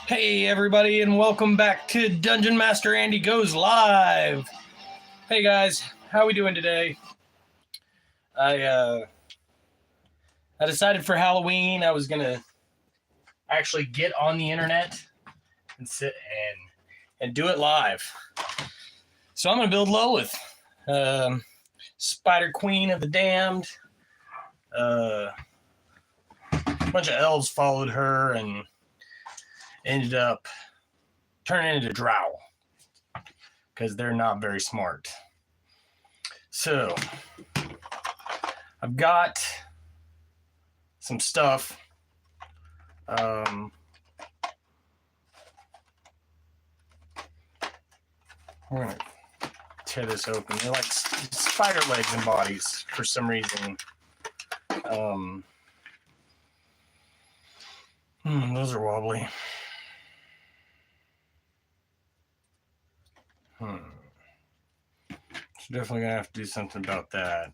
Hey everybody, and welcome back to Dungeon Master Andy Goes Live. Hey guys, how we doing today? I decided for Halloween I was gonna actually get on the internet and sit and do it live. So I'm gonna build Lolth, Spider Queen of the Damned. A bunch of elves followed her and ended up turning into drow because they're not very smart. So I've got some stuff. We're gonna tear this open. They're like spider legs and bodies for some reason. Those are wobbly. So definitely gonna have to do something about that.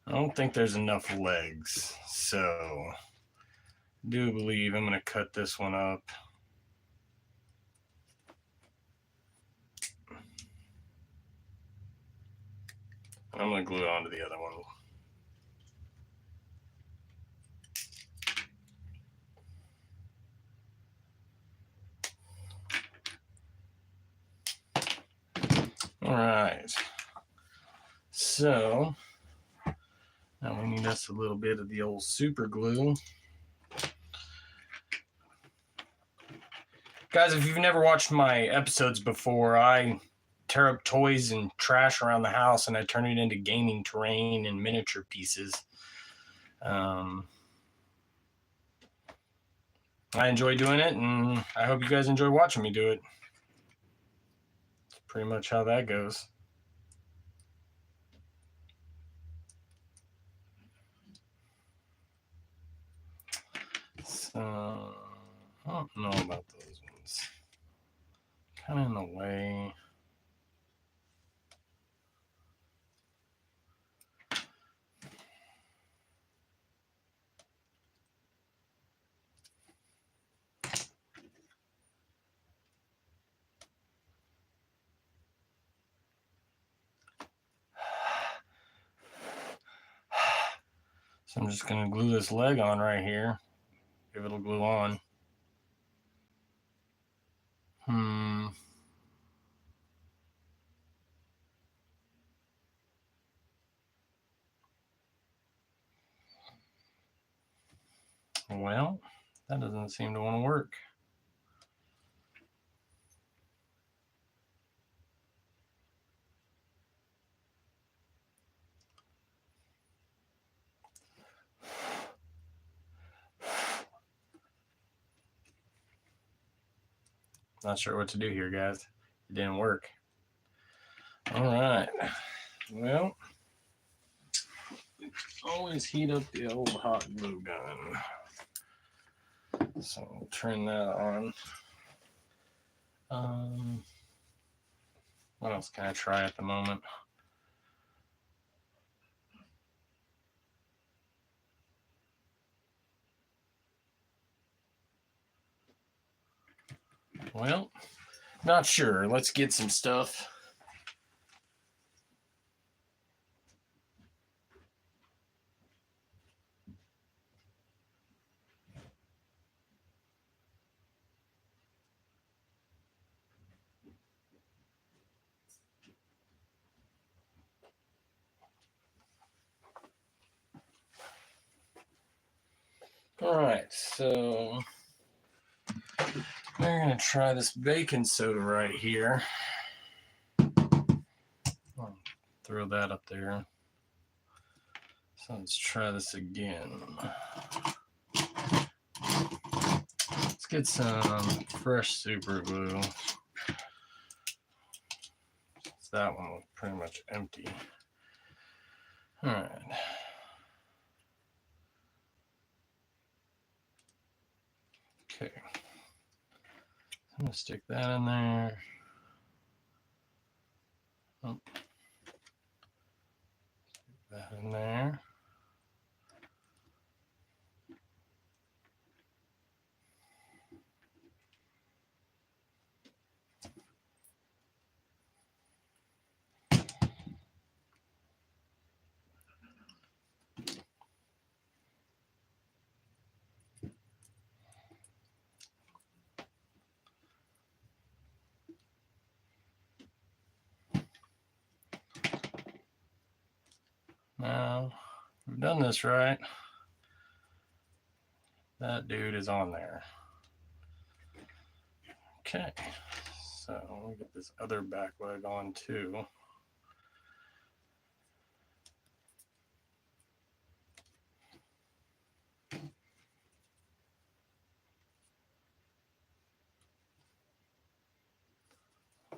I don't think there's enough legs, so I do believe I'm gonna cut this one up. I'm gonna glue it onto the other one. All right. So now we need us a little bit of the old super glue. Guys, if you've never watched my episodes before, I tear up toys and trash around the house and I turn it into gaming terrain and miniature pieces. I enjoy doing it, and I hope you guys enjoy watching me do it. That's pretty much how that goes. So, I don't know about those ones. Kind of in the way. So I'm just going to glue this leg on right here. If it'll glue on. Well, that doesn't seem to want to work. Not sure what to do here, guys. It didn't work. All right. Well, always heat up the old hot glue gun. So I'll turn that on. What else can I try at the moment? Well, not sure. Let's get some stuff. All right, so we're going to try this baking soda right here. I'll throw that up there. So let's try this again. Let's get some fresh super glue. That one was pretty much empty. All right. Okay. I'm going to stick that in there. Oh. Stick that in there. we've done this right. That dude is on there. Okay, so we get this other back leg on too.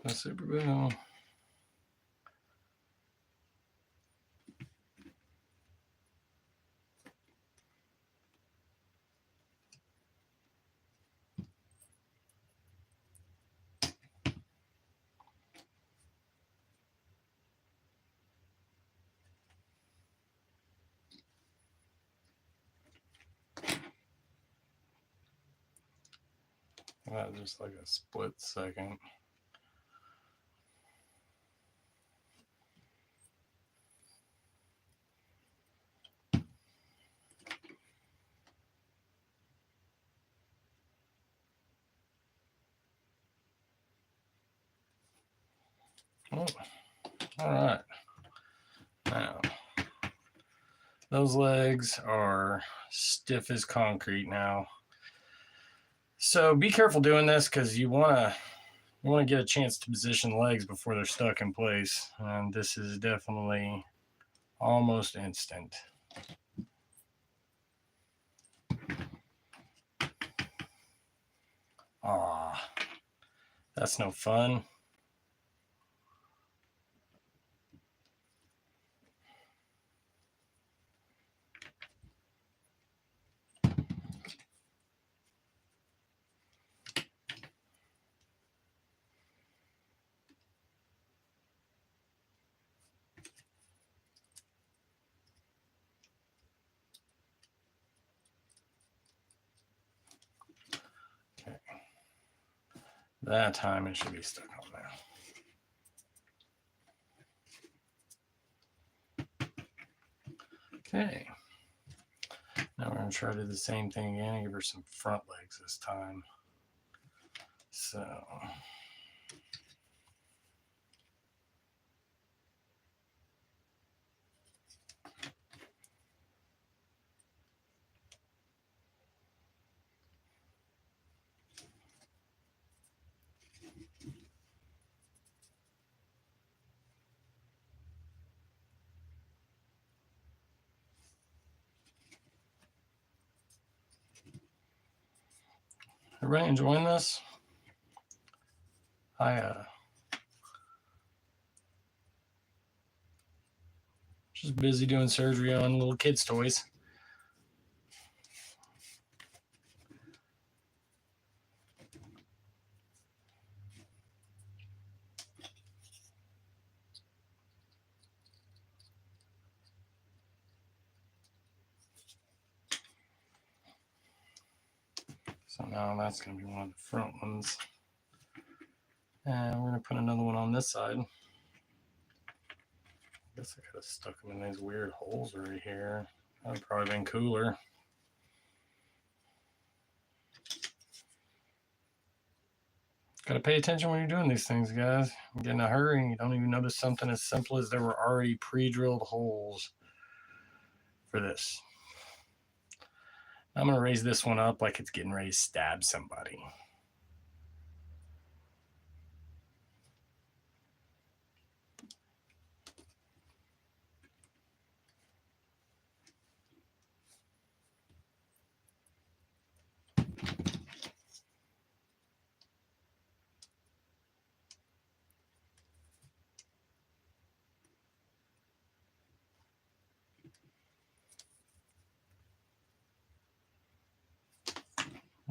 The super glue. That was just like a split second. Oh, all right. Now, those legs are stiff as concrete now. So be careful doing this because you want to get a chance to position the legs before they're stuck in place. And this is definitely almost instant. Ah, that's no fun. Okay. That time it should be stuck on there. Okay. Now we're going to try to do the same thing again and give her some front legs this time. So everybody enjoying this? I just busy doing surgery on little kids' toys. So now that's going to be one of the front ones. And we're going to put another one on this side. I guess I could have stuck them in these weird holes right here. That would probably been cooler. Got to pay attention when you're doing these things, guys. You get in a hurry and you don't even notice something as simple as there were already pre-drilled holes for this. I'm going to raise this one up like it's getting ready to stab somebody.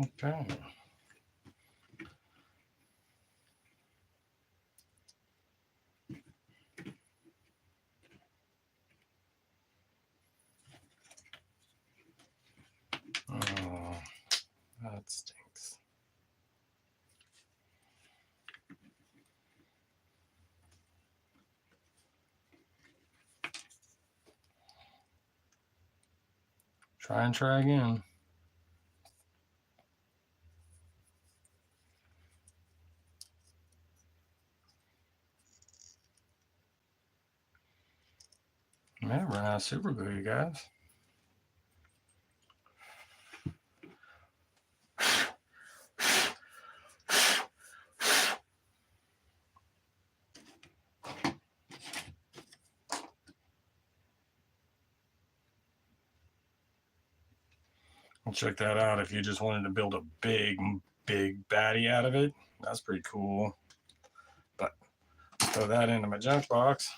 Okay. Oh, that stinks. Try again. may have run out of super glue, you guys. Well, check that out. If you just wanted to build a big baddie out of it, that's pretty cool. But throw that into my junk box.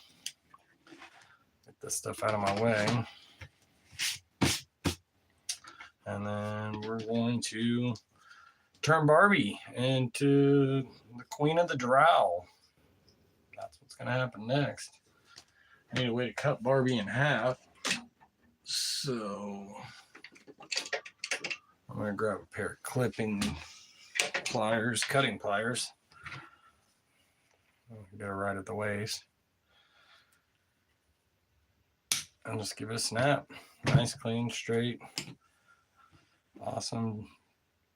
Get this stuff out of my way. And then we're going to turn Barbie into the queen of the drow. That's what's going to happen next. I need a way to cut Barbie in half. So I'm going to grab a pair of cutting pliers. Get her right at the waist. And just give it a snap. Nice, clean, straight. Awesome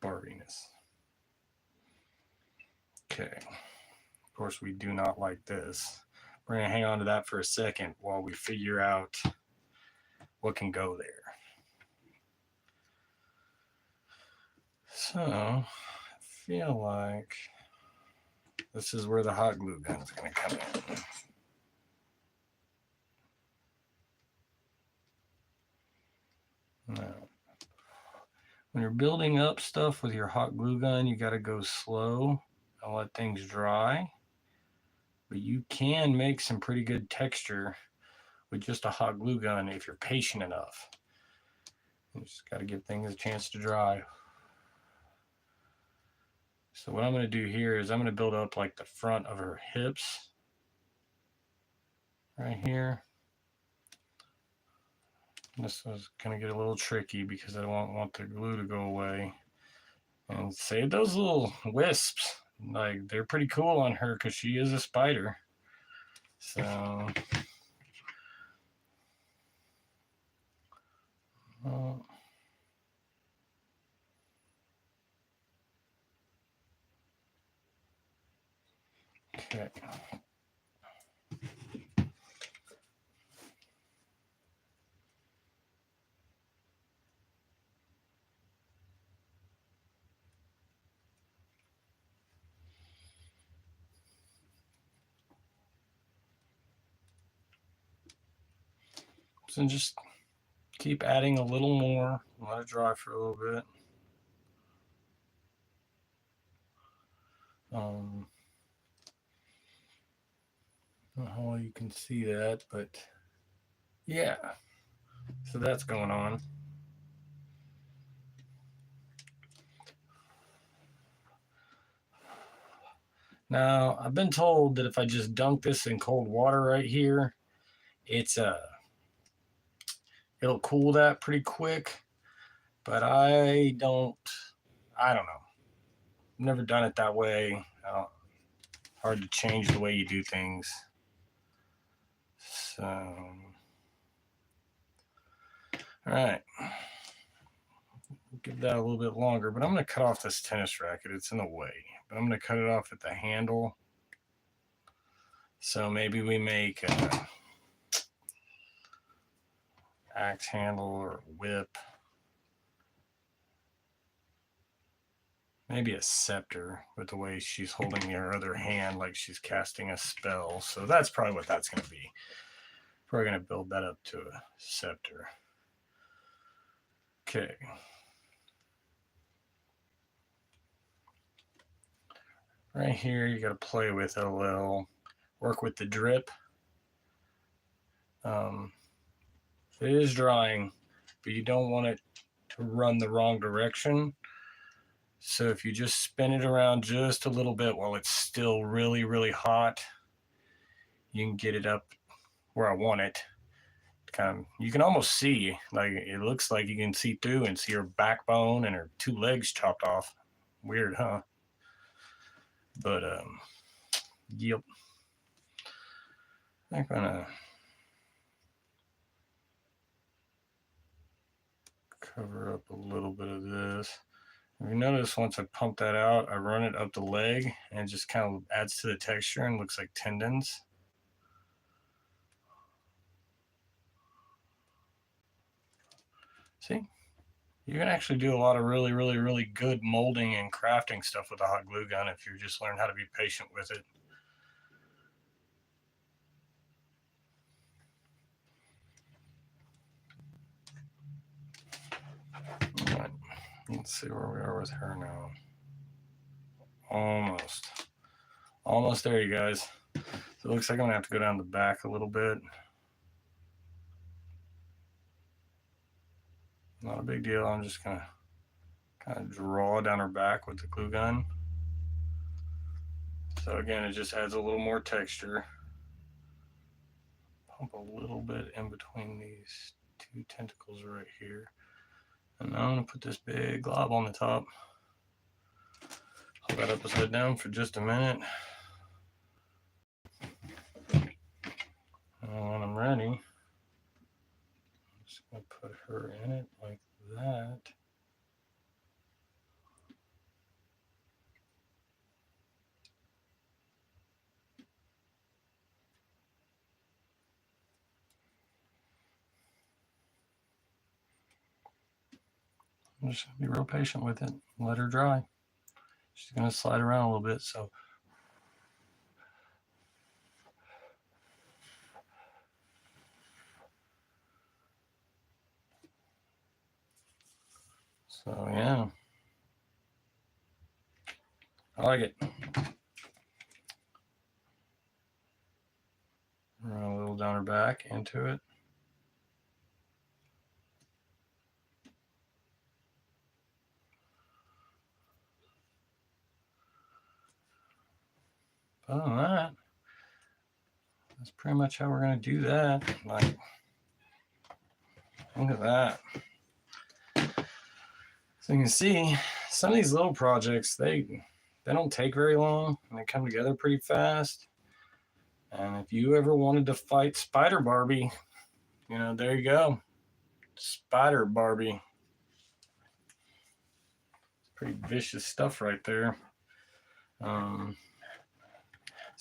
Barbiness. Okay. Of course, we do not like this. We're going to hang on to that for a second while we figure out what can go there. So, I feel like this is where the hot glue gun is going to come in. Now, when you're building up stuff with your hot glue gun, you got to go slow and let things dry. But you can make some pretty good texture with just a hot glue gun if you're patient enough. You just got to give things a chance to dry. So what I'm going to do here is I'm going to build up like the front of her hips right here. This is going to get a little tricky because I don't want the glue to go away. And save those little wisps. Like, they're pretty cool on her because she is a spider. So okay. So just keep adding a little more. Let it dry for a little bit. I don't know how you can see that, but yeah. So that's going on. Now, I've been told that if I just dunk this in cold water right here, it'll cool that pretty quick, but I don't know. Never done it that way. Hard to change the way you do things. So, all right. Give that a little bit longer, but I'm going to cut off this tennis racket. It's in the way, but I'm going to cut it off at the handle. So maybe we make a axe handle or whip. Maybe a scepter with the way she's holding her other hand like she's casting a spell. So that's probably what that's going to be. Probably going to build that up to a scepter. Okay. Right here, you got to play with it a little. Work with the drip. It is drying, but you don't want it to run the wrong direction. So if you just spin it around just a little bit while it's still really, really hot, you can get it up where I want it. You can almost see, like, it looks like you can see through and see her backbone and her two legs chopped off. Weird, huh? But yep. I'm gonna cover up a little bit of this. If you notice, once I pump that out, I run it up the leg and it just kind of adds to the texture and looks like tendons. See, you can actually do a lot of really, really, really good molding and crafting stuff with a hot glue gun if you just learn how to be patient with it. All right, let's see where we are with her now. Almost there, you guys. So it looks like I'm gonna have to go down the back a little bit. Not a big deal. I'm just gonna kind of draw down her back with the glue gun. So again, it just adds a little more texture. Pump a little bit in between these two tentacles right here. And now I'm gonna put this big glob on the top. Hold that upside down for just a minute. And when I'm ready, I'm just gonna put her in it like that. I'm just gonna be real patient with it. Let her dry. She's gonna slide around a little bit, so yeah. I like it. Run a little down her back into it. Other than that, that's pretty much how we're gonna do that. Like, look at that. So you can see some of these little projects, they don't take very long and they come together pretty fast. And if you ever wanted to fight Spider Barbie, you know, there you go. Spider Barbie. Pretty vicious stuff right there. So I'm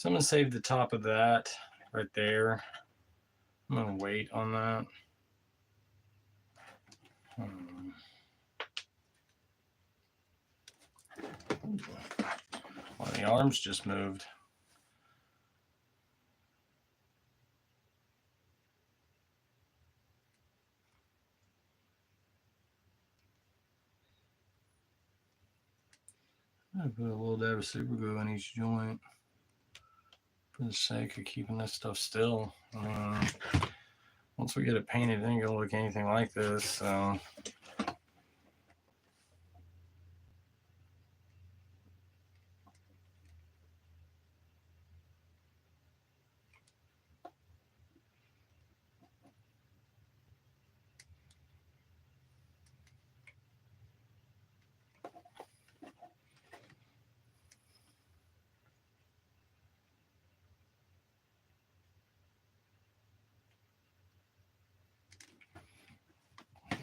gonna save the top of that right there. I'm gonna wait on that. Well, the arms just moved. I'm gonna put a little dab of super glue in each joint for the sake of keeping this stuff still. Once we get it painted, it ain't gonna look anything like this. So.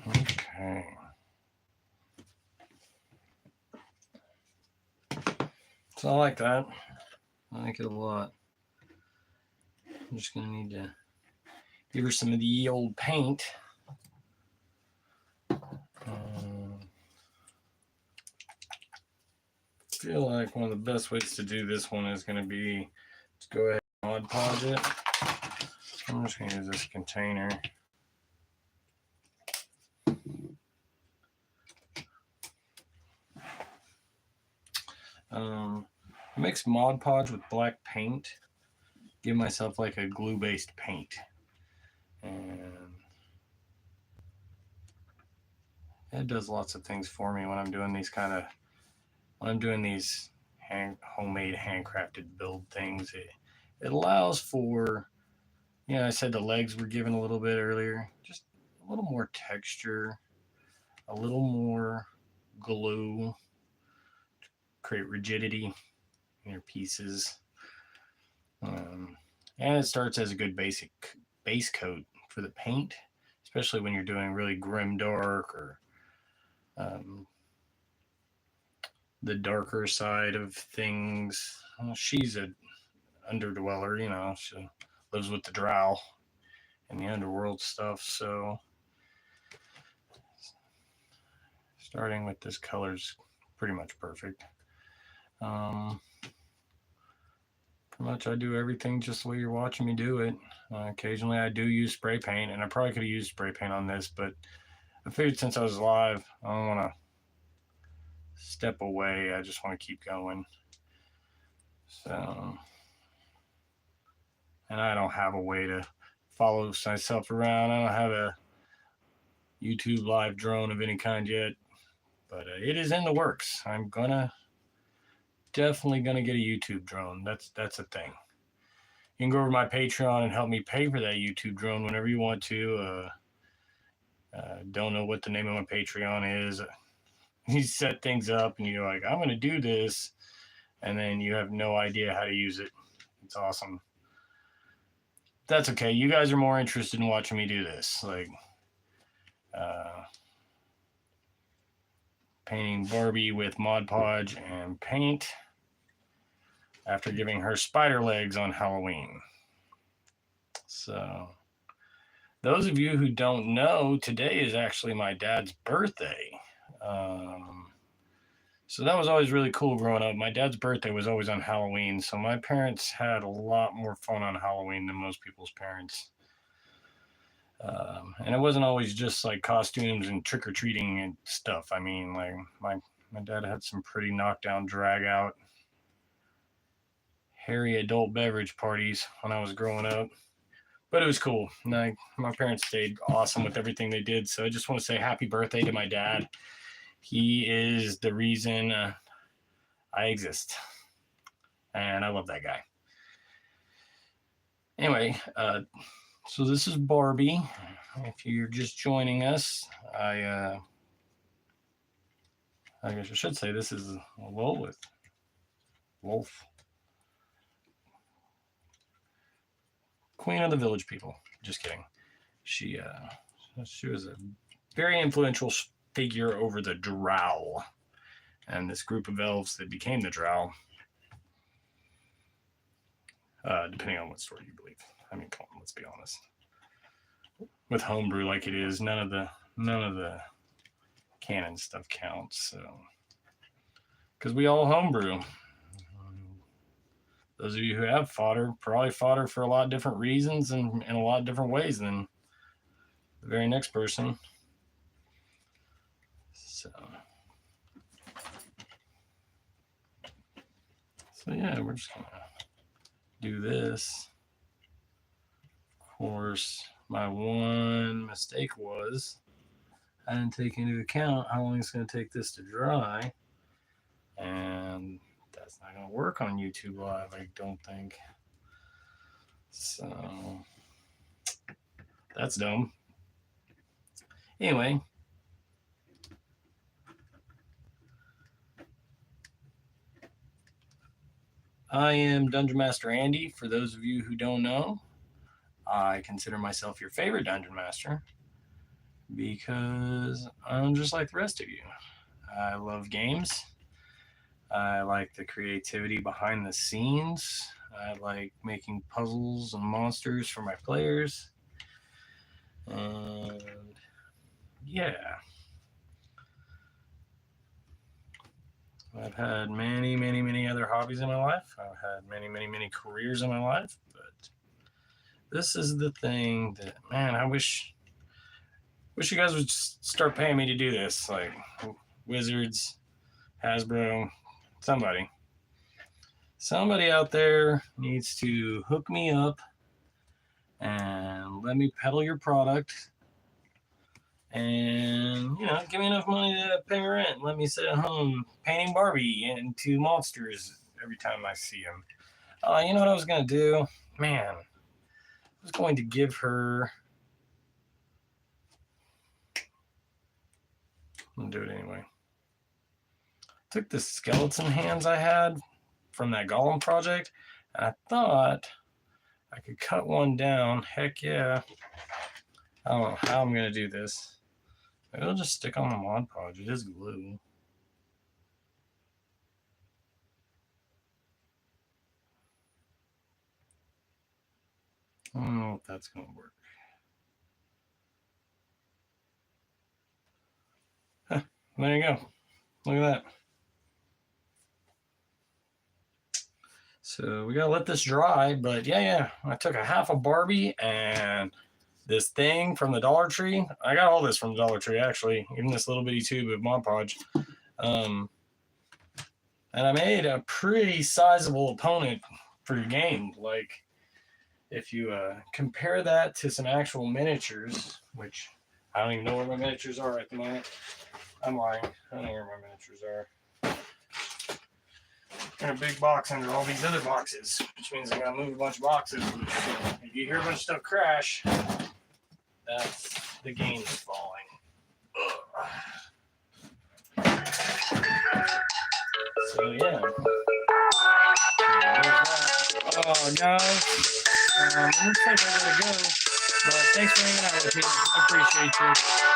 Okay. So I like that. I like it a lot. I'm just gonna need to give her some of the old paint. I feel like one of the best ways to do this one is going to be to go ahead and Mod Podge it. I'm just going to use this container. Mix Mod Podge with black paint. Give myself like a glue-based paint. And it does lots of things for me when I'm doing these homemade handcrafted build things. It allows for, you know, I said the legs were given a little bit earlier, just a little more texture, a little more glue to create rigidity in your pieces. And it starts as a good basic base coat for the paint, especially when you're doing really grim dark or the darker side of things. She's an underdweller, you know, she lives with the drow and the underworld stuff. So Starting with this color's pretty much perfect. Pretty much I do everything just the way you're watching me do it. Occasionally I do use spray paint, and I probably could have used spray paint on this, but I figured since I was live, I don't want to step away. I just want to keep going. So, and I don't have a way to follow myself around. I don't have a YouTube live drone of any kind yet, but it is in the works. I'm definitely gonna get a YouTube drone. That's a thing. You can go over to my Patreon and help me pay for that YouTube drone whenever you want to. Don't know what the name of my Patreon is. You set things up and you're like, I'm gonna do this, and then you have no idea how to use it. It's awesome. That's okay. You guys are more interested in watching me do this, like painting Barbie with Mod Podge and paint after giving her spider legs on Halloween. So, those of you who don't know, today is actually my dad's birthday. So that was always really cool growing up. My dad's birthday was always on Halloween, so my parents had a lot more fun on Halloween than most people's parents. And it wasn't always just like costumes and trick-or-treating and stuff. I mean, like my dad had some pretty knockdown, drag-out, hairy adult beverage parties when I was growing up. But it was cool. My parents stayed awesome with everything they did. So I just want to say happy birthday to my dad. He is the reason I exist. And I love that guy. Anyway, so this is Barbie. If you're just joining us, I guess I should say this is Lolth. Queen of the Village People. Just kidding. She was a very influential figure over the Drow, and this group of elves that became the Drow. Depending on what story you believe. I mean, come on, let's be honest. With homebrew like it is, none of the canon stuff counts. So, because we all homebrew. Those of you who have fodder probably fodder for a lot of different reasons and in a lot of different ways than the very next person. So yeah, we're just gonna do this. Of course, my one mistake was I didn't take into account how long it's going to take this to dry, and that's not going to work on YouTube Live, I don't think. So that's dumb. Anyway, I am Dungeon Master Andy. For those of you who don't know, I consider myself your favorite Dungeon Master because I'm just like the rest of you. I love games. I like the creativity behind the scenes. I like making puzzles and monsters for my players. And yeah. I've had many, many, many other hobbies in my life. I've had many, many, many careers in my life. But this is the thing that, man, I wish you guys would start paying me to do this. Like Wizards, Hasbro, somebody out there needs to hook me up and let me peddle your product, and give me enough money to pay rent. Let me sit at home painting Barbie into monsters every time I see them. You know what I was gonna do, man? I was going to give her. I'm gonna do it anyway. Took the skeleton hands I had from that Golem project, and I thought I could cut one down. Heck yeah. I don't know how I'm going to do this. Maybe I'll just stick on the Mod Podge. It is glue. I don't know if that's going to work. There you go. Look at that. So we gotta let this dry, but yeah. I took a half a Barbie and this thing from the Dollar Tree. I got all this from the Dollar Tree, actually, even this little bitty tube of Mod Podge. And I made a pretty sizable opponent for your game. Like, if you compare that to some actual miniatures, which I don't even know where my miniatures are at the moment. I'm lying. I don't know where my miniatures are. In a big box under all these other boxes, which means I gotta move a bunch of boxes. If you hear a bunch of stuff crash, that's the game's falling. Ugh. So yeah. Oh no. Looks like I gotta go. But thanks for hanging out with me. I appreciate you.